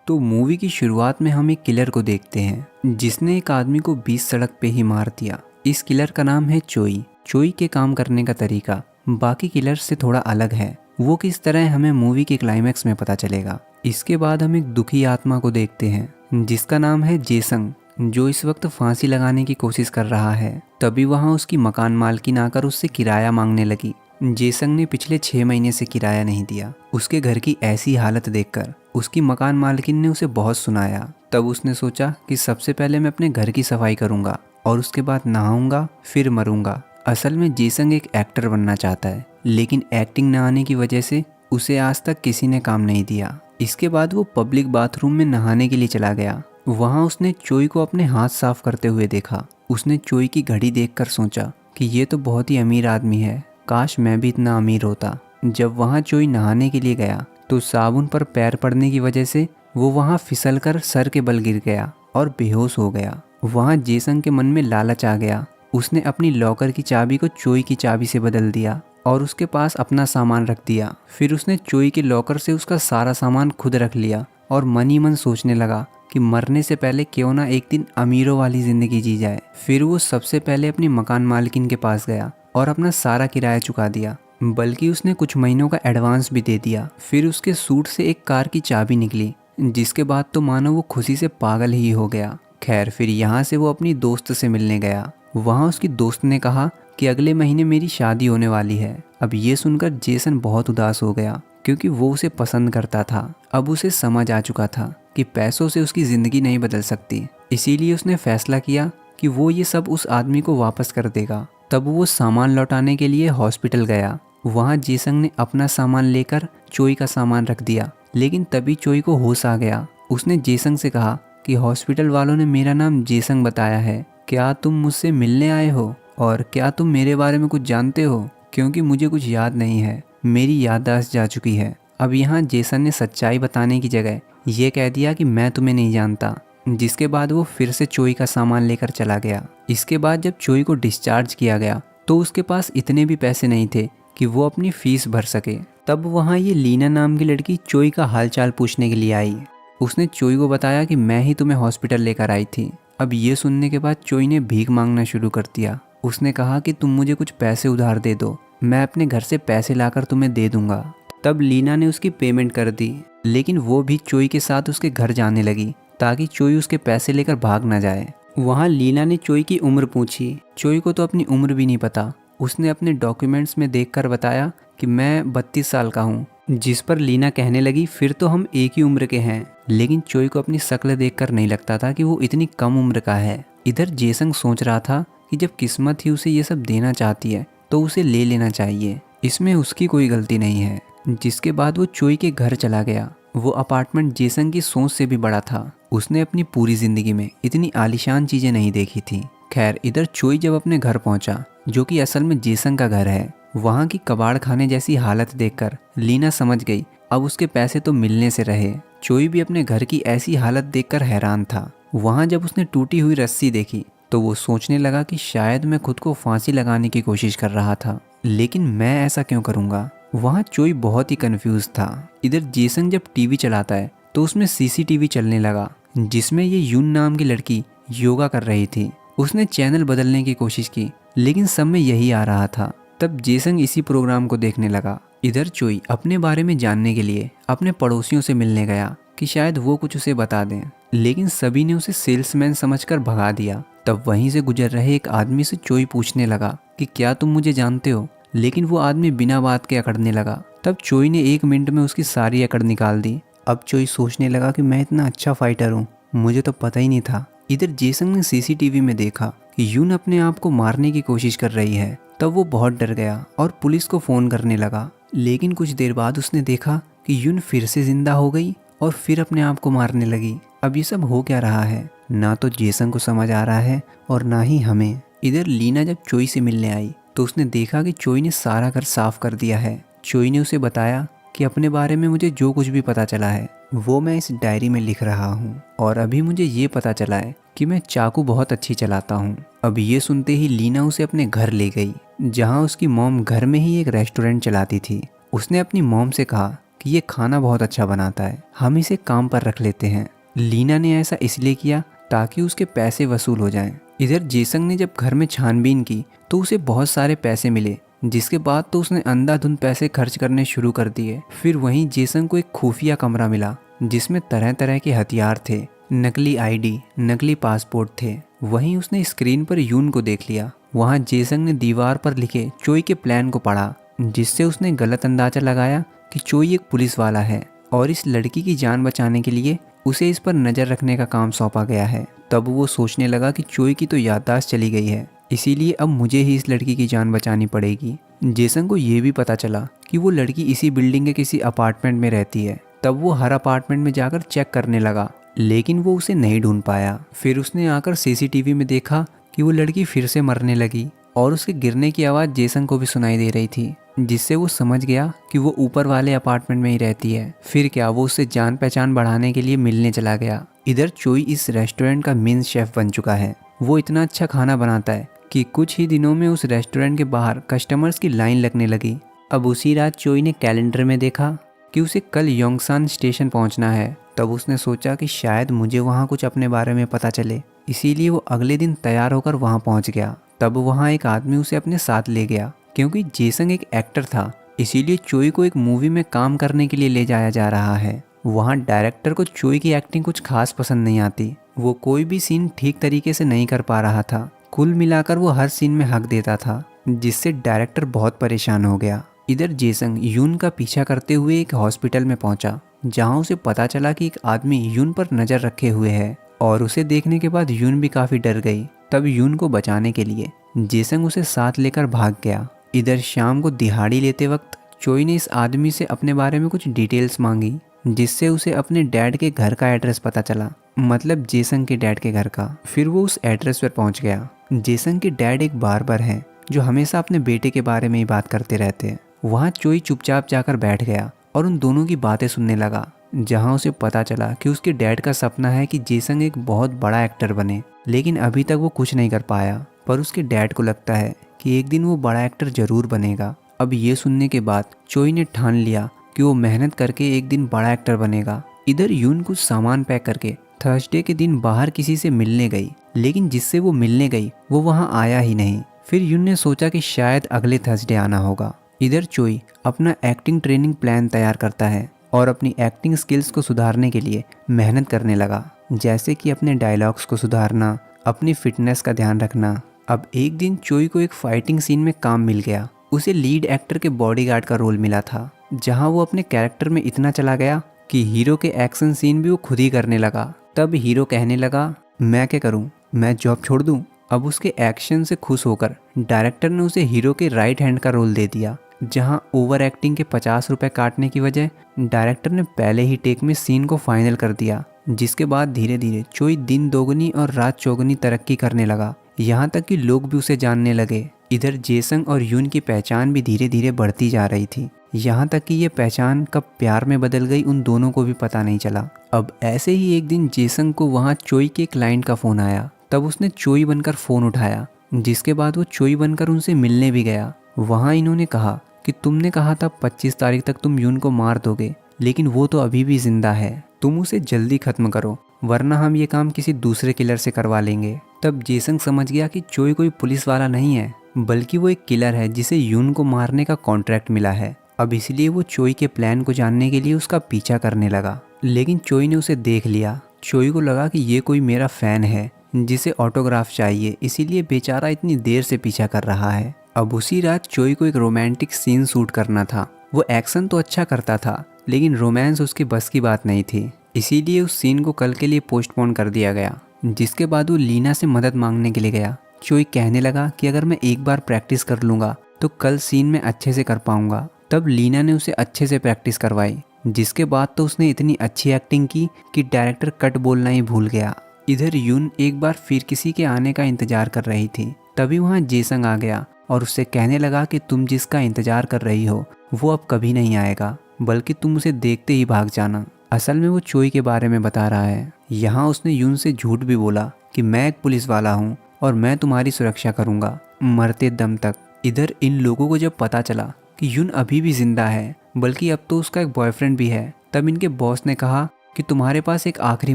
तो मूवी की शुरुआत में हम एक किलर को देखते हैं जिसने एक आदमी को बीच सड़क पे ही मार दिया। इस किलर का नाम है चोई। चोई के काम करने का तरीका बाकी किलर से थोड़ा अलग है। वो किस तरह हमें मूवी के क्लाइमैक्स में पता चलेगा। इसके बाद हम एक दुखी आत्मा को देखते हैं जिसका नाम है जेसंग, जो इस वक्त फांसी लगाने की कोशिश कर रहा है। तभी वहाँ उसकी मकान मालकिन आकर उससे किराया मांगने लगी। जेसंग ने पिछले 6 महीने से किराया नहीं दिया। उसके घर की ऐसी हालत देखकर उसकी मकान मालकिन ने उसे बहुत सुनाया। तब उसने सोचा कि सबसे पहले मैं अपने घर की सफाई करूंगा और उसके बाद नहाऊंगा, फिर मरूंगा। असल में जेसंग एक एक्टर बनना चाहता है, लेकिन एक्टिंग न आने की वजह से उसे आज तक किसी ने काम नहीं दिया। इसके बाद वो पब्लिक बाथरूम में नहाने के लिए चला गया। वहाँ उसने चोई को अपने हाथ साफ करते हुए देखा। उसने चोई की घड़ी देखकर सोचा कि ये तो बहुत ही अमीर आदमी है, काश मैं भी इतना अमीर होता। जब वहाँ चोई नहाने के लिए गया तो साबुन पर पैर पड़ने की वजह से वो वहाँ फिसलकर सर के बल गिर गया और बेहोश हो गया। वहाँ जेसंग के मन में लालच आ गया। उसने अपनी लॉकर की चाबी को चोई की चाबी से बदल दिया और उसके पास अपना सामान रख दिया। फिर उसने चोई के लॉकर से उसका सारा सामान खुद रख लिया और मन ही मन सोचने लगा कि मरने से पहले क्यों ना एक दिन अमीरों वाली जिंदगी जी जाए। फिर वो सबसे पहले अपनी मकान मालकिन के पास गया और अपना सारा किराया चुका दिया, बल्कि उसने कुछ महीनों का एडवांस भी दे दिया। फिर उसके सूट से एक कार की चाबी निकली, जिसके बाद तो मानो वो खुशी से पागल ही हो गया। खैर, फिर यहाँ से वो अपनी दोस्त से मिलने गया। वहाँ उसकी दोस्त ने कहा कि अगले महीने मेरी शादी होने वाली है। अब ये सुनकर जेसन बहुत उदास हो गया, क्योंकि वो उसे पसंद करता था। अब उसे समझ आ चुका था कि पैसों से उसकी ज़िंदगी नहीं बदल सकती। इसीलिए उसने फैसला किया कि वो ये सब उस आदमी को वापस कर देगा। तब वो सामान लौटाने के लिए हॉस्पिटल गया। वहाँ जेसंग ने अपना सामान लेकर चोई का सामान रख दिया, लेकिन तभी चोई को होश आ गया। उसने जेसंग से कहा कि हॉस्पिटल वालों ने मेरा नाम जेसंग बताया है, क्या तुम मुझसे मिलने आए हो और क्या तुम मेरे बारे में कुछ जानते हो, क्योंकि मुझे कुछ याद नहीं है, मेरी याददाश्त जा चुकी है। अब यहाँ जेसन ने सच्चाई बताने की जगह ये कह दिया कि मैं तुम्हें नहीं जानता, जिसके बाद वो फिर से चोई का सामान लेकर चला गया। इसके बाद जब चोई को डिस्चार्ज किया गया तो उसके पास इतने भी पैसे नहीं थे कि वो अपनी फीस भर सके। तब वहाँ ये लीना नाम की लड़की चोई का हालचाल पूछने के लिए आई। उसने चोई को बताया कि मैं ही तुम्हें हॉस्पिटल लेकर आई थी। अब ये सुनने के बाद चोई ने भीख मांगना शुरू कर दिया। उसने कहा कि तुम मुझे कुछ पैसे उधार दे दो, मैं अपने घर से पैसे लाकर तुम्हें दे दूंगा। तब लीना ने उसकी पेमेंट कर दी, लेकिन वो भी चोई के साथ उसके घर जाने लगी ताकि चोई उसके पैसे लेकर भाग ना जाए। वहाँ लीना ने चोई की उम्र पूछी। चोई को तो अपनी उम्र भी नहीं पता। उसने अपने डॉक्यूमेंट्स में देखकर बताया कि मैं 32 साल का हूँ, जिस पर लीना कहने लगी फिर तो हम एक ही उम्र के हैं। लेकिन चोई को अपनी शक्ल देखकर नहीं लगता था कि वो इतनी कम उम्र का है। इधर जेसंग सोच रहा था कि जब किस्मत ही उसे ये सब देना चाहती है तो उसे ले लेना चाहिए, इसमें उसकी कोई गलती नहीं है। जिसके बाद वो चोई के घर चला गया। वो अपार्टमेंट जेसंग की सोच से भी बड़ा था। उसने अपनी पूरी जिंदगी में इतनी आलीशान चीजें नहीं देखी थी। खैर, इधर चोई जब अपने घर पहुंचा, जो कि असल में जेसंग का घर है, वहाँ की कबाड़ खाने जैसी हालत देखकर लीना समझ गई अब उसके पैसे तो मिलने से रहे। चोई भी अपने घर की ऐसी हालत देखकर हैरान था। वहाँ जब उसने टूटी हुई रस्सी देखी तो वो सोचने लगा कि शायद मैं खुद को फांसी लगाने की कोशिश कर रहा था, लेकिन मैं ऐसा क्यों करूँगा। वहाँ चोई बहुत ही कंफ्यूज था। इधर जेसंग जब टीवी चलाता है तो उसमें सीसीटीवी चलने लगा, जिसमें ये यून नाम की लड़की योगा कर रही थी। उसने चैनल बदलने की कोशिश की, लेकिन सब में यही आ रहा था। तब जेसंग इसी प्रोग्राम को देखने लगा। इधर चोई अपने बारे में जानने के लिए अपने पड़ोसियों से मिलने गया कि शायद वो कुछ उसे बता दें, लेकिन सभी ने उसे सेल्समैन समझकर भगा दिया। तब वहीं से गुजर रहे एक आदमी से चोई पूछने लगा कि क्या तुम मुझे जानते हो, लेकिन वो आदमी बिना बात के अकड़ने लगा। तब चोई ने 1 मिनट में उसकी सारी अकड़ निकाल दी। अब चोई सोचने लगा कि मैं इतना अच्छा फाइटर हूँ, मुझे तो पता ही नहीं था। इधर जेसंग ने सीसीटीवी में देखा कि यून अपने आप को मारने की कोशिश कर रही है। तब वो बहुत डर गया और पुलिस को फ़ोन करने लगा, लेकिन कुछ देर बाद उसने देखा कि यून फिर से जिंदा हो गई और फिर अपने आप को मारने लगी। अब ये सब हो क्या रहा है, ना तो जेसंग को समझ आ रहा है और ना ही हमें। इधर लीना जब चोई से मिलने आई तो उसने देखा कि चोई ने सारा घर साफ कर दिया है। चोई ने उसे बताया कि अपने बारे में मुझे जो कुछ भी पता चला है वो मैं इस डायरी में लिख रहा हूँ, और अभी मुझे ये पता चला है कि मैं चाकू बहुत अच्छी चलाता हूँ। अब ये सुनते ही लीना उसे अपने घर ले गई, जहाँ उसकी मॉम घर में ही एक रेस्टोरेंट चलाती थी। उसने अपनी मॉम से कहा कि कि ये खाना बहुत अच्छा बनाता है, हम इसे काम पर रख लेते हैं। लीना ने ऐसा इसलिए किया ताकि उसके पैसे वसूल हो जाएं। इधर जेसंग ने जब घर में छानबीन की तो उसे बहुत सारे पैसे मिले, जिसके बाद तो उसने अंधाधुंध पैसे खर्च करने शुरू कर दिए। फिर वहीं जेसंग को एक खुफिया कमरा मिला जिसमें तरह तरह के हथियार थे, नकली आईडी, नकली पासपोर्ट थे। वहीं उसने स्क्रीन पर यून को देख लिया। वहां जेसंग ने दीवार पर लिखे चोई के प्लान को पढ़ा, जिससे उसने गलत अंदाजा लगाया कि चोई एक पुलिस वाला है और इस लड़की की जान बचाने के लिए उसे इस पर नज़र रखने का काम सौंपा गया है। तब वो सोचने लगा कि चोई की तो याददाश्त चली गई है, इसीलिए अब मुझे ही इस लड़की की जान बचानी पड़ेगी। जेसन को ये भी पता चला कि वो लड़की इसी बिल्डिंग के किसी अपार्टमेंट में रहती है। तब वो हर अपार्टमेंट में जाकर चेक करने लगा, लेकिन वो उसे नहीं ढूंढ पाया। फिर उसने आकर सीसीटीवी में देखा कि वो लड़की फिर से मरने लगी और उसके गिरने की आवाज़ जेसन को भी सुनाई दे रही थी, जिससे वो समझ गया कि वो ऊपर वाले अपार्टमेंट में ही रहती है। फिर क्या, वो उससे जान पहचान बढ़ाने के लिए मिलने चला गया। इधर चोई इस रेस्टोरेंट का मेन शेफ बन चुका है। वो इतना अच्छा खाना बनाता है कि कुछ ही दिनों में उस रेस्टोरेंट के बाहर कस्टमर्स की लाइन लगने लगी। अब उसी रात चोई ने कैलेंडर में देखा कि उसे कल योंगसान स्टेशन पहुंचना है। तब उसने सोचा कि शायद मुझे वहां कुछ अपने बारे में पता चले, इसीलिए वो अगले दिन तैयार होकर वहां पहुंच गया। तब वहां एक आदमी उसे अपने साथ ले गया। क्योंकि जेसंग एक एक्टर था, इसीलिए चोई को एक मूवी में काम करने के लिए ले जाया जा रहा है। वहाँ डायरेक्टर को चोई की एक्टिंग कुछ खास पसंद नहीं आती। वो कोई भी सीन ठीक तरीके से नहीं कर पा रहा था। कुल मिलाकर वो हर सीन में हक देता था, जिससे डायरेक्टर बहुत परेशान हो गया। इधर जेसंग यून का पीछा करते हुए एक हॉस्पिटल में पहुंचा, जहां उसे पता चला कि एक आदमी यून पर नज़र रखे हुए है और उसे देखने के बाद यून भी काफ़ी डर गई। तब यून को बचाने के लिए जेसंग उसे साथ लेकर भाग गया। इधर शाम को दिहाड़ी लेते वक्त चोई ने इस आदमी से अपने बारे में कुछ डिटेल्स मांगी, जिससे उसे अपने डैड के घर का एड्रेस पता चला, मतलब जेसंग के डैड के घर का। फिर वो उस एड्रेस पर पहुंच गया। जेसंग के डैड एक बार्बर हैं जो हमेशा अपने बेटे के बारे में ही बात करते रहते हैं। वहाँ चोई चुपचाप जाकर बैठ गया और उन दोनों की बातें सुनने लगा, जहाँ उसे पता चला कि उसके डैड का सपना है कि जेसंग एक बहुत बड़ा एक्टर बने, लेकिन अभी तक वो कुछ नहीं कर पाया। पर उसके डैड को लगता है कि एक दिन वो बड़ा एक्टर जरूर बनेगा। अब ये सुनने के बाद चोई ने ठान लिया कि वो मेहनत करके एक दिन बड़ा एक्टर बनेगा। इधर यून कुछ सामान पैक करके थर्सडे के दिन बाहर किसी से मिलने गई, लेकिन जिससे वो मिलने गई वो वहाँ आया ही नहीं। फिर यून ने सोचा कि शायद अगले थर्सडे आना होगा। इधर चोई अपना एक्टिंग ट्रेनिंग प्लान तैयार करता है और अपनी एक्टिंग स्किल्स को सुधारने के लिए मेहनत करने लगा, जैसे कि अपने डायलॉग्स को सुधारना, अपनी फिटनेस का ध्यान रखना। अब एक दिन चोई को एक फाइटिंग सीन में काम मिल गया। उसे लीड एक्टर के बॉडीगार्ड का रोल मिला था, जहां वो अपने कैरेक्टर में इतना चला गया कि हीरो के एक्शन सीन भी वो खुद ही करने लगा। तब हीरो कहने लगा, मैं क्या करूं, मैं जॉब छोड़ दूं। अब उसके एक्शन से खुश होकर डायरेक्टर ने उसे हीरो के राइट हैंड का रोल दे दिया, जहां ओवर एक्टिंग के 50 रुपए काटने की वजह डायरेक्टर ने पहले ही टेक में सीन को फाइनल कर दिया। जिसके बाद धीरे धीरे चोई दिन दोगुनी और रात चौगुनी तरक्की करने लगा, यहाँ तक कि लोग भी उसे जानने लगे। इधर जेसंग और यून की पहचान भी धीरे धीरे बढ़ती जा रही थी, यहाँ तक कि ये पहचान कब प्यार में बदल गई उन दोनों को भी पता नहीं चला। अब ऐसे ही एक दिन जेसंग को वहाँ चोई के क्लाइंट का फ़ोन आया। तब उसने चोई बनकर फ़ोन उठाया, जिसके बाद वो चोई बनकर उनसे मिलने भी गया। वहाँ इन्होंने कहा कि तुमने कहा था 25 तारीख तक तुम यून को मार दोगे, लेकिन वो तो अभी भी जिंदा है, तुम उसे जल्दी ख़त्म करो वरना हम ये काम किसी दूसरे किलर से करवा लेंगे। तब जेसंग समझ गया कि चोई कोई पुलिस वाला नहीं है, बल्कि वो एक किलर है जिसे यून को मारने का कॉन्ट्रैक्ट मिला है। अब इसलिए वो चोई के प्लान को जानने के लिए उसका पीछा करने लगा, लेकिन चोई ने उसे देख लिया। चोई को लगा कि ये कोई मेरा फ़ैन है जिसे ऑटोग्राफ चाहिए, इसीलिए बेचारा इतनी देर से पीछा कर रहा है। अब उसी रात चोई को एक रोमांटिक सीन शूट करना था। वो एक्शन तो अच्छा करता था, लेकिन रोमांस उसकी बस की बात नहीं थी, इसीलिए उस सीन को कल के लिए पोस्टपोन कर दिया गया। जिसके बाद वो लीना से मदद मांगने के लिए गया। चोई कहने लगा कि अगर मैं एक बार प्रैक्टिस कर लूँगा तो कल सीन में अच्छे से कर पाऊँगा। तब लीना ने उसे अच्छे से प्रैक्टिस करवाई, जिसके बाद तो उसने इतनी अच्छी एक्टिंग की कि डायरेक्टर कट बोलना ही भूल गया। इधर यून एक बार फिर किसी के आने का इंतजार कर रही थी। तभी वहाँ जेसंग आ गया और उससे कहने लगा कि तुम जिसका इंतजार कर रही हो वो अब कभी नहीं आएगा, बल्कि तुम उसे देखते ही भाग जाना। असल में वो चोई के बारे में बता रहा है। यहाँ उसने यून से झूठ भी बोला कि मैं एक पुलिस वाला हूँ और मैं तुम्हारी सुरक्षा करूँगा मरते दम तक। इधर इन लोगों को जब पता चला कि यून अभी भी जिंदा है, बल्कि अब तो उसका एक बॉयफ्रेंड भी है। तब इनके बॉस ने कहा कि तुम्हारे पास एक आखिरी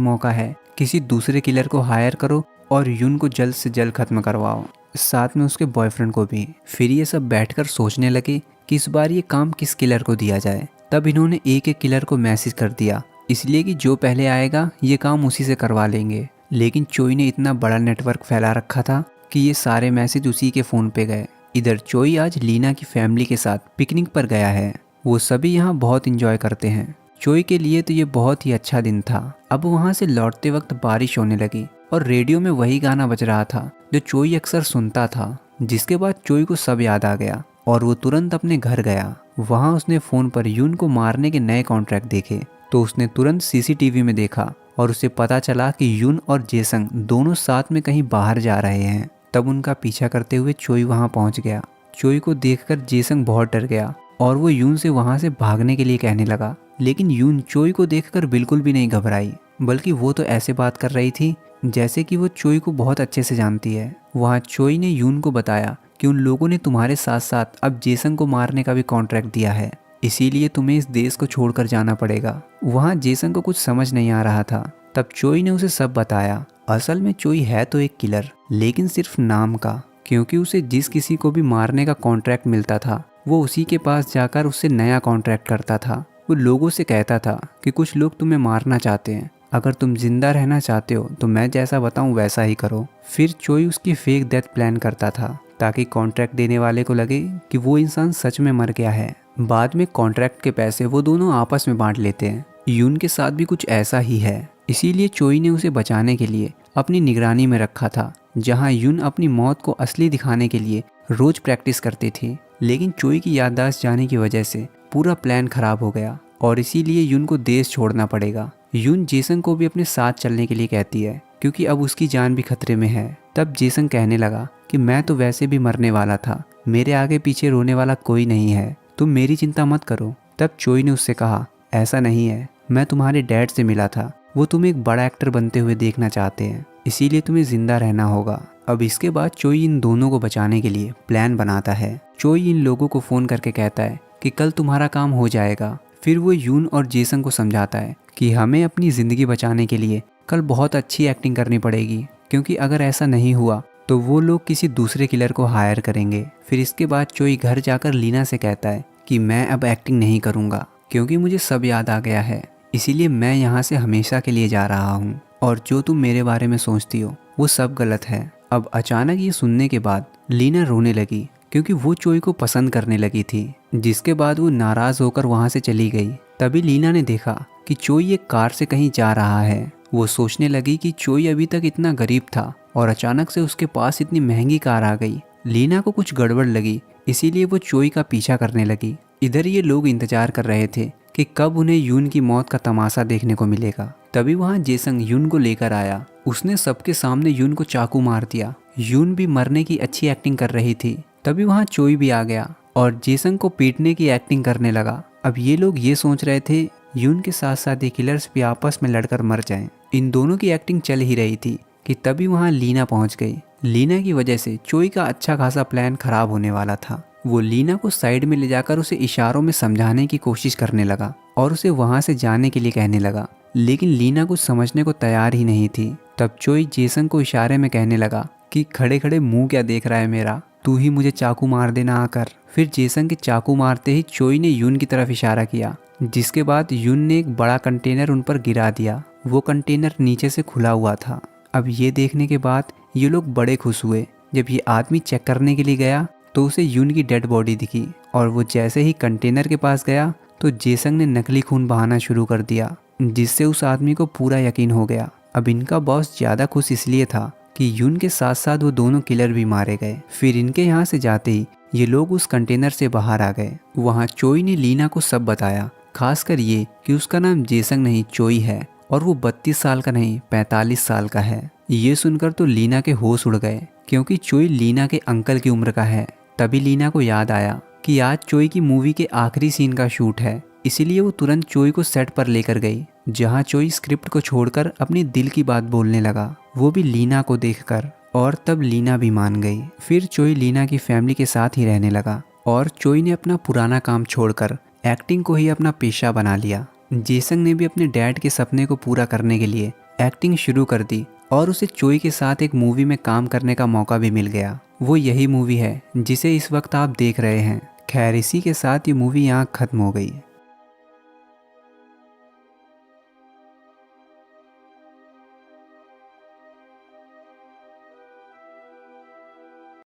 मौका है, किसी दूसरे किलर को हायर करो और यून को जल्द से जल्द खत्म करवाओ, साथ में उसके बॉयफ्रेंड को भी। फिर ये सब बैठकर सोचने लगे कि इस बार ये काम किस किलर को दिया जाए। तब इन्होंने एक एक किलर को मैसेज कर दिया, इसलिए कि जो पहले आएगा ये काम उसी से करवा लेंगे। लेकिन चोई ने इतना बड़ा नेटवर्क फैला रखा था कि ये सारे मैसेज उसी के फ़ोन पे गए। इधर चोई आज लीना की फैमिली के साथ पिकनिक पर गया है। वो सभी यहाँ बहुत इंजॉय करते हैं। चोई के लिए तो ये बहुत ही अच्छा दिन था। अब वहाँ से लौटते वक्त बारिश होने लगी और रेडियो में वही गाना बज रहा था जो चोई अक्सर सुनता था। जिसके बाद चोई को सब याद आ गया और वो तुरंत अपने घर गया। वहाँ उसने फ़ोन पर यून को मारने के नए कॉन्ट्रैक्ट देखे तो उसने तुरंत सीसीटीवी में देखा और उसे पता चला कि यून और जेसंग दोनों साथ में कहीं बाहर जा रहे हैं। तब उनका पीछा करते हुए चोई वहाँ पहुँच गया। चोई को देखकर जेसंग बहुत डर गया और वो यून से वहाँ से भागने के लिए कहने लगा। लेकिन यून चोई को देखकर बिल्कुल भी नहीं घबराई, बल्कि वो तो ऐसे बात कर रही थी जैसे कि वो चोई को बहुत अच्छे से जानती है। वहाँ चोई ने यून को बताया कि उन लोगों ने तुम्हारे साथ साथ अब जेसंग को मारने का भी कॉन्ट्रैक्ट दिया है, इसीलिए तुम्हें इस देश को छोड़कर जाना पड़ेगा। वहाँ जेसंग को कुछ समझ नहीं आ रहा था। तब चोई ने उसे सब बताया। असल में चोई है तो एक किलर, लेकिन सिर्फ नाम का, क्योंकि उसे जिस किसी को भी मारने का कॉन्ट्रैक्ट मिलता था वो उसी के पास जाकर उससे नया कॉन्ट्रैक्ट करता था। वो लोगों से कहता था कि कुछ लोग तुम्हें मारना चाहते हैं, अगर तुम जिंदा रहना चाहते हो तो मैं जैसा बताऊं वैसा ही करो। फिर चोई उसकी फेक डेथ प्लान करता था ताकि कॉन्ट्रैक्ट देने वाले को लगे कि वो इंसान सच में मर गया है। बाद में कॉन्ट्रैक्ट के पैसे वो दोनों आपस में बांट लेते हैं। यून के साथ भी कुछ ऐसा ही है, इसीलिए चोई ने उसे बचाने के लिए अपनी निगरानी में रखा था, जहां यून अपनी मौत को असली दिखाने के लिए रोज प्रैक्टिस करती थी। लेकिन चोई की याददाश्त जाने की वजह से पूरा प्लान खराब हो गया और इसीलिए यून को देश छोड़ना पड़ेगा। यून जेसंग को भी अपने साथ चलने के लिए कहती है क्योंकि अब उसकी जान भी खतरे में है। तब जेसंग कहने लगा कि मैं तो वैसे भी मरने वाला था, मेरे आगे पीछे रोने वाला कोई नहीं है, तुम मेरी चिंता मत करो। तब चोई ने उससे कहा, ऐसा नहीं है, मैं तुम्हारे डैड से मिला था, वो तुम्हें एक बड़ा एक्टर बनते हुए देखना चाहते हैं, इसीलिए तुम्हें जिंदा रहना होगा। अब इसके बाद चोई इन दोनों को बचाने के लिए प्लान बनाता है। चोई इन लोगों को फ़ोन करके कहता है कि कल तुम्हारा काम हो जाएगा। फिर वो यून और जेसंग को समझाता है कि हमें अपनी ज़िंदगी बचाने के लिए कल बहुत अच्छी एक्टिंग करनी पड़ेगी, क्योंकि अगर ऐसा नहीं हुआ तो वो लोग किसी दूसरे किलर को हायर करेंगे। फिर इसके बाद चोई घर जाकर लीना से कहता है कि मैं अब एक्टिंग नहीं करूँगा क्योंकि मुझे सब याद आ गया है, इसीलिए मैं यहाँ से हमेशा के लिए जा रहा हूँ और जो तुम मेरे बारे में सोचती हो वो सब गलत है। अब अचानक ये सुनने के बाद लीना रोने लगी क्योंकि वो चोई को पसंद करने लगी थी, जिसके बाद वो नाराज़ होकर वहाँ से चली गई। तभी लीना ने देखा कि चोई एक कार से कहीं जा रहा है। वो सोचने लगी कि चोई अभी तक इतना गरीब था और अचानक से उसके पास इतनी महंगी कार आ गई। लीना को कुछ गड़बड़ लगी, इसीलिए वो चोई का पीछा करने लगी। इधर ये लोग इंतजार कर रहे थे कि कब उन्हें यून की मौत का तमाशा देखने को मिलेगा। तभी वहाँ जेसंग यून को लेकर आया। उसने सबके सामने यून को चाकू मार दिया। यून भी मरने की अच्छी एक्टिंग कर रही थी। तभी वहाँ चोई भी आ गया और जेसंग को पीटने की एक्टिंग करने लगा। अब ये लोग ये सोच रहे थे यून के साथ साथ ये किलर्स भी आपस में लड़कर मर जाएं। इन दोनों की एक्टिंग चल ही रही थी कि तभी वहाँ लीना पहुँच गई। लीना की वजह से चोई का अच्छा खासा प्लान खराब होने वाला था। वो लीना को साइड में ले जाकर उसे इशारों में समझाने की कोशिश करने लगा और उसे वहाँ से जाने के लिए कहने लगा, लेकिन लीना कुछ समझने को तैयार ही नहीं थी। तब चोई जेसंग को इशारे में कहने लगा कि खड़े खड़े मुंह क्या देख रहा है मेरा, तू ही मुझे चाकू मार देना आकर। फिर जेसंग के चाकू मारते ही चोई ने यून की तरफ इशारा किया, जिसके बाद यून ने एक बड़ा कंटेनर उन पर गिरा दिया। वो कंटेनर नीचे से खुला हुआ था। अब ये देखने के बाद ये लोग बड़े खुश हुए। जब ये आदमी चेक करने के लिए गया तो उसे यून की डेड बॉडी दिखी और वो जैसे ही कंटेनर के पास गया तो जेसंग ने नकली खून बहाना शुरू कर दिया, जिससे उस आदमी को पूरा यकीन हो गया। अब इनका बॉस ज़्यादा खुश इसलिए था कि यून के साथ साथ वो दोनों किलर भी मारे गए। फिर इनके यहाँ से जाते ही ये लोग उस कंटेनर से बाहर आ गए। वहाँ चोई ने लीना को सब बताया, खासकर ये कि उसका नाम जेसंग नहीं चोई है और वो 32 साल का नहीं 45 साल का है। ये सुनकर तो लीना के होश उड़ गए क्योंकि चोई लीना के अंकल की उम्र का है। तभी लीना को याद आया कि आज चोई की मूवी के आखिरी सीन का शूट है, इसीलिए वो तुरंत चोई को सेट पर लेकर गई, जहाँ चोई स्क्रिप्ट को छोड़कर अपनी दिल की बात बोलने लगा, वो भी लीना को देखकर। और तब लीना भी मान गई। फिर चोई लीना की फैमिली के साथ ही रहने लगा और चोई ने अपना पुराना काम छोड़कर एक्टिंग को ही अपना पेशा बना लिया। जेसंग ने भी अपने डैड के सपने को पूरा करने के लिए एक्टिंग शुरू कर दी और उसे चोई के साथ एक मूवी में काम करने का मौका भी मिल गया। वो यही मूवी है जिसे इस वक्त आप देख रहे हैं। खैर इसी के साथ ये मूवी यहाँ खत्म हो गई।